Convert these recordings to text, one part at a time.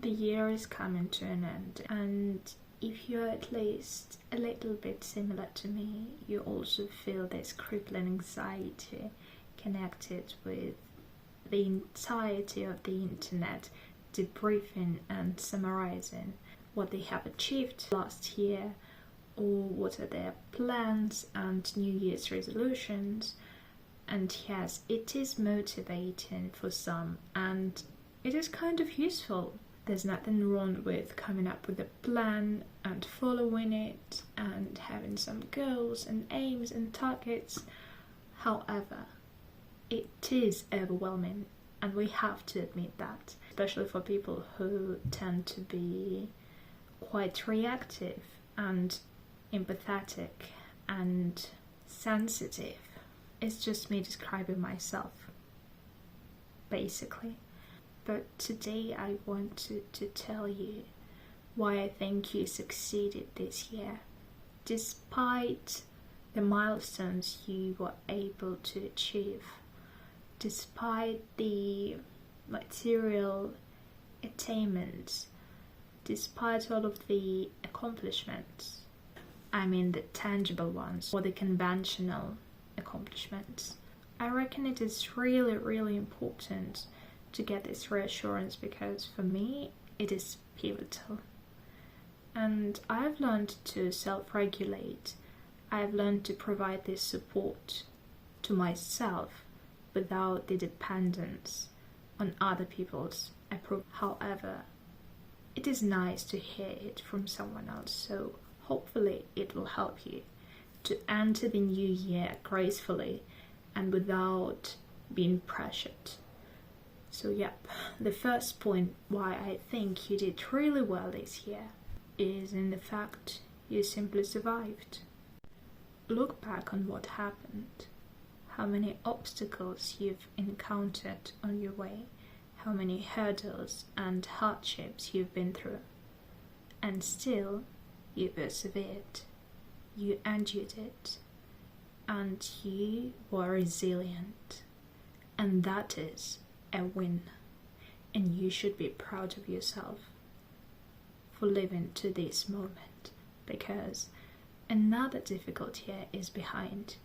The year is coming to an end, and if you're at least a little bit similar to me, you also feel this crippling anxiety connected with the entirety of the internet, debriefing and summarizing what they have achieved last year, or what are their plans and New Year's resolutions. And yes, it is motivating for some, and it is kind of useful. There's nothing wrong with coming up with a plan and following it and having some goals and aims and targets. However, it is overwhelming, and we have to admit that, especially for people who tend to be quite reactive and empathetic and sensitive. It's just me describing myself, basically. But today I want to tell you why I think you succeeded this year, despite the milestones you were able to achieve, despite the material attainments, despite all of the accomplishments. I mean the tangible ones, or the conventional accomplishments. I reckon it is really, really important to get this reassurance, because for me it is pivotal. And I've learned to self-regulate. I've learned to provide this support to myself without the dependence on other people's approval. However, it is nice to hear it from someone else, so hopefully it will help you to enter the new year gracefully and without being pressured. So yep, the first point why I think you did really well this year is in the fact you simply survived. Look back on what happened, how many obstacles you've encountered on your way, how many hurdles and hardships you've been through, and still you persevered, you endured it, and you were resilient, and that is a win, and you should be proud of yourself for living to this moment, because another difficult year is behind.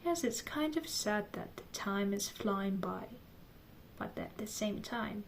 Yes, it's kind of sad that the time is flying by, but at the same time,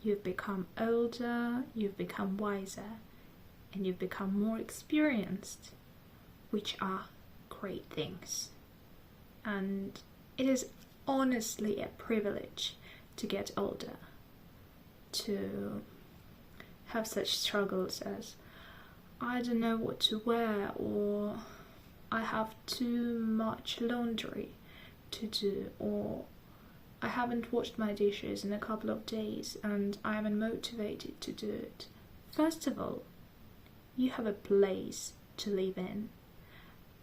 you've become older, you've become wiser, and you've become more experienced, which are great things. And it is honestly a privilege to get older, to have such struggles as I don't know what to wear, or I have too much laundry to do, or I haven't washed my dishes in a couple of days and I am unmotivated to do it. First of all, you have a place to live in,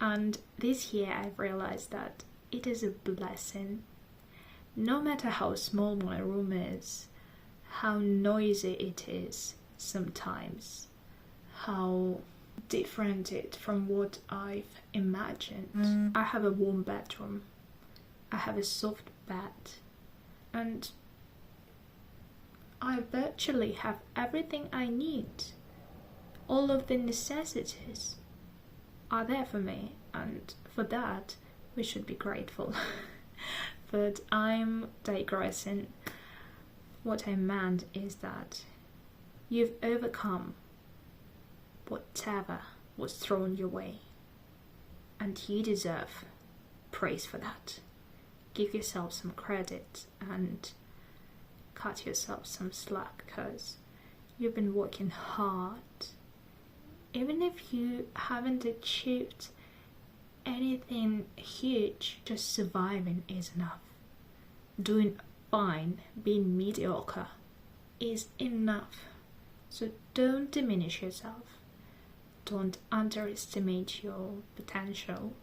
and this year I've realized that it is a blessing. No matter how small my room is, how noisy it is sometimes, how different it from what I've imagined. I have a warm bedroom, I have a soft bed, and I virtually have everything I need. All of the necessities are there for me, and for that we should be grateful. But I'm digressing. What I meant is that you've overcome whatever was thrown your way, and you deserve praise for that. Give yourself some credit and cut yourself some slack, because you've been working hard. Even if you haven't achieved anything huge, just surviving is enough. Doing fine, being mediocre is enough. So don't diminish yourself. Don't underestimate your potential,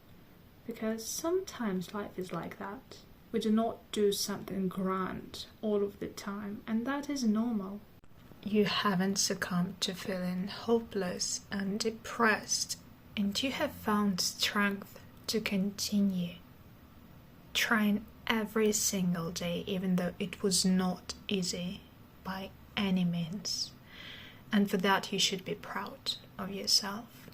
because sometimes life is like that. We do not do something grand all of the time, and that is normal. You haven't succumbed to feeling hopeless and depressed, and you have found strength to continue trying every single day, even though it was not easy by any means. And for that you should be proud of yourself.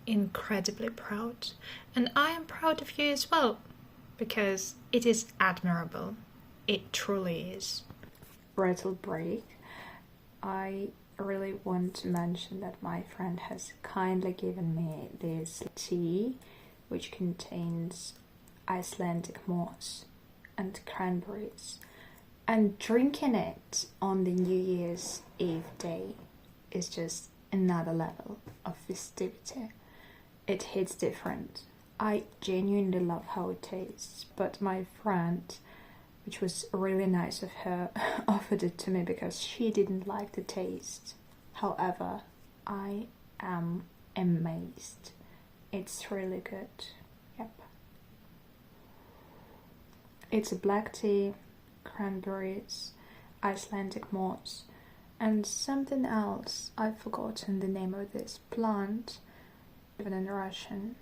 Incredibly proud. And I am proud of you as well, because it is admirable. It truly is. Little break. I really want to mention that my friend has kindly given me this tea which contains Icelandic moss and cranberries, and drinking it on the New Year's Eve day is just another level of festivity. It hits different. I genuinely love how it tastes, but my friend, which was really nice of her, offered it to me because she didn't like the taste. However, I am amazed. It's really good. Yep. It's a black tea, cranberries, Icelandic moss, and something else. I've forgotten the name of this plant, even in Russian.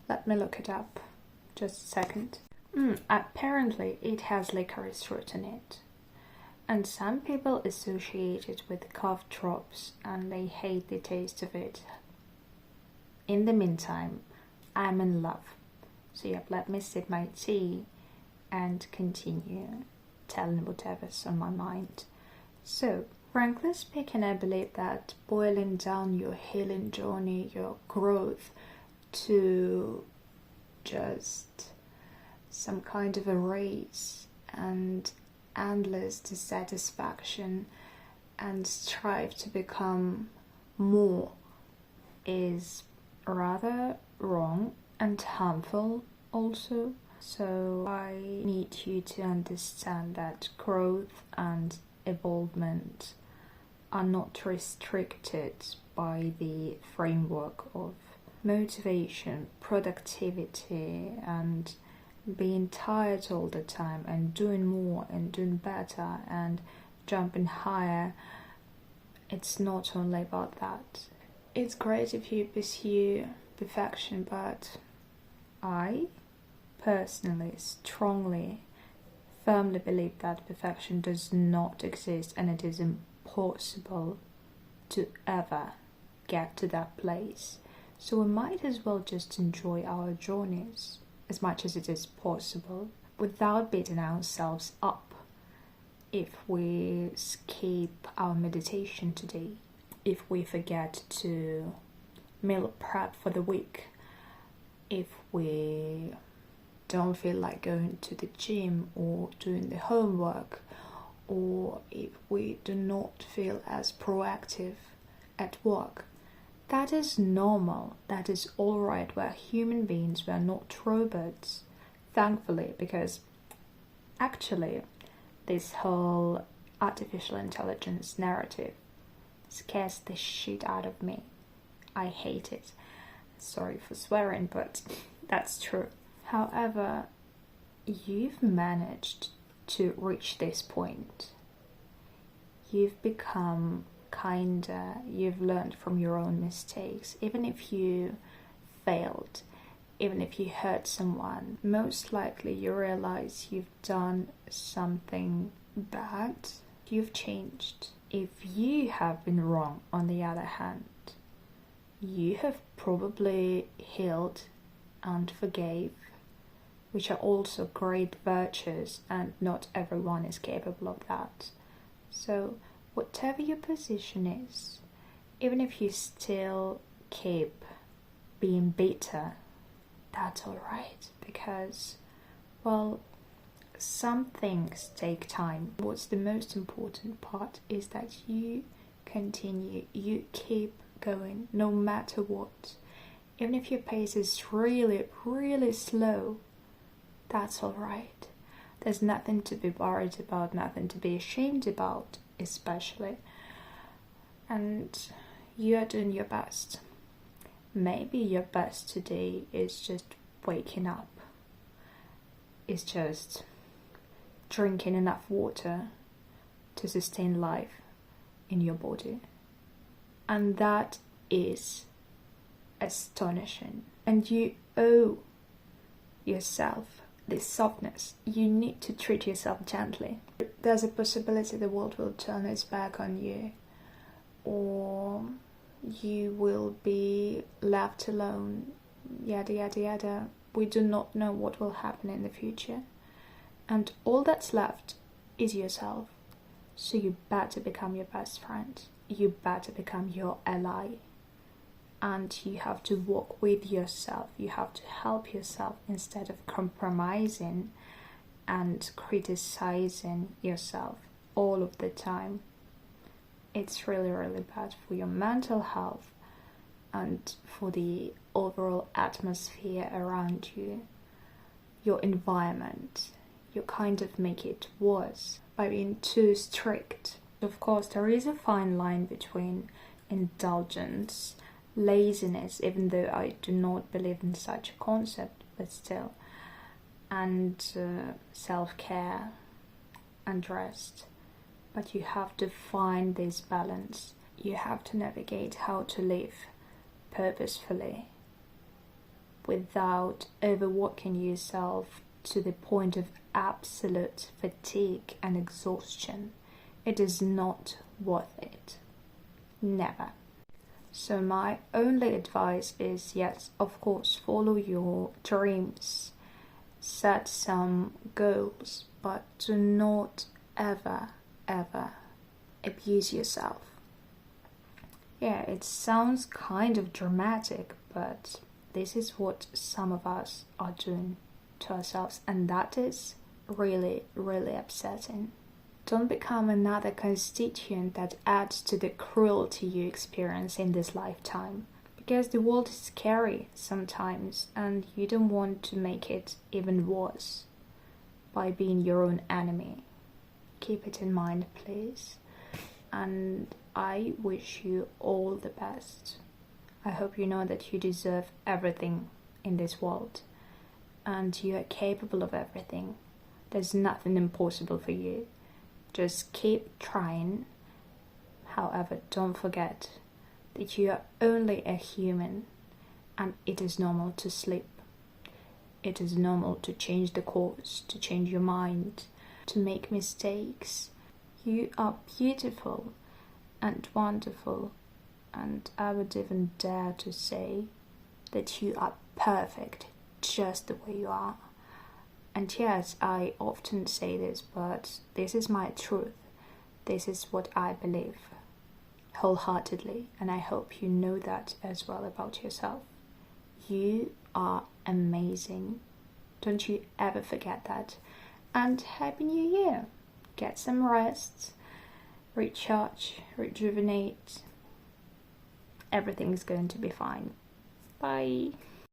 Let me look it up. Just a second. Apparently it has licorice root in it, and some people associate it with cough drops and they hate the taste of it. In the meantime, I'm in love. So yep, let me sip my tea and continue telling whatever's on my mind. So, frankly speaking, I believe that boiling down your healing journey, your growth, to just some kind of a race and endless dissatisfaction and strive to become more is rather wrong and harmful also. So I need you to understand that growth and evolvement are not restricted by the framework of motivation, productivity, and being tired all the time and doing more and doing better and jumping higher. It's not only about that. It's great if you pursue perfection, but I personally, strongly, firmly believe that perfection does not exist, and it is impossible to ever get to that place. So we might as well just enjoy our journeys as much as it is possible without beating ourselves up if we skip our meditation today, if we forget to meal prep for the week, if we don't feel like going to the gym or doing the homework, or if we do not feel as proactive at work. That is normal. That is alright. We're human beings. We're not robots. Thankfully, because actually this whole artificial intelligence narrative scares the shit out of me. I hate it. Sorry for swearing, but that's true. However, you've managed to reach this point. You've become kinder, you've learned from your own mistakes. Even if you failed, even if you hurt someone, most likely you realize you've done something bad. You've changed. If you have been wrong, on the other hand, you have probably healed and forgave, which are also great virtues, and not everyone is capable of that. So whatever your position is, even if you still keep being bitter, that's alright, because, well, some things take time. What's the most important part is that you continue, you keep going, no matter what. Even if your pace is really, really slow, that's alright. There's nothing to be worried about, nothing to be ashamed about, especially. And you are doing your best. Maybe your best today is just waking up. It's just drinking enough water to sustain life in your body. And that is astonishing. And you owe yourself this softness. You need to treat yourself gently. There's a possibility the world will turn its back on you, or you will be left alone, yada yada yada. We do not know what will happen in the future, and all that's left is yourself. So you better become your best friend, you better become your ally, and you have to walk with yourself. You have to help yourself instead of compromising and criticizing yourself all of the time. It's really, really bad for your mental health and for the overall atmosphere around you, your environment. You kind of make it worse by being too strict. Of course, there is a fine line between indulgence, laziness, even though I do not believe in such a concept, but still, and self-care and rest. But you have to find this balance. You have to navigate how to live purposefully without overworking yourself to the point of absolute fatigue and exhaustion. It is not worth it. Never. So my only advice is, yes, of course, follow your dreams, set some goals, but do not ever abuse yourself. Yeah, it sounds kind of dramatic, but this is what some of us are doing to ourselves, and that is really, really upsetting. Don't become another constituent that adds to the cruelty you experience in this lifetime, because the world is scary sometimes, and you don't want to make it even worse by being your own enemy. Keep it in mind, please. And I wish you all the best. I hope you know that you deserve everything in this world, and you are capable of everything. There's nothing impossible for you. Just keep trying. However, don't forget that you are only a human, and it is normal to sleep. It is normal to change the course, to change your mind, to make mistakes. You are beautiful and wonderful, and I would even dare to say that you are perfect just the way you are. And yes, I often say this, but this is my truth. This is what I believe wholeheartedly, and I hope you know that as well about yourself. You are amazing. Don't you ever forget that. And Happy New Year! Get some rest, recharge, rejuvenate. Everything's going to be fine. Bye!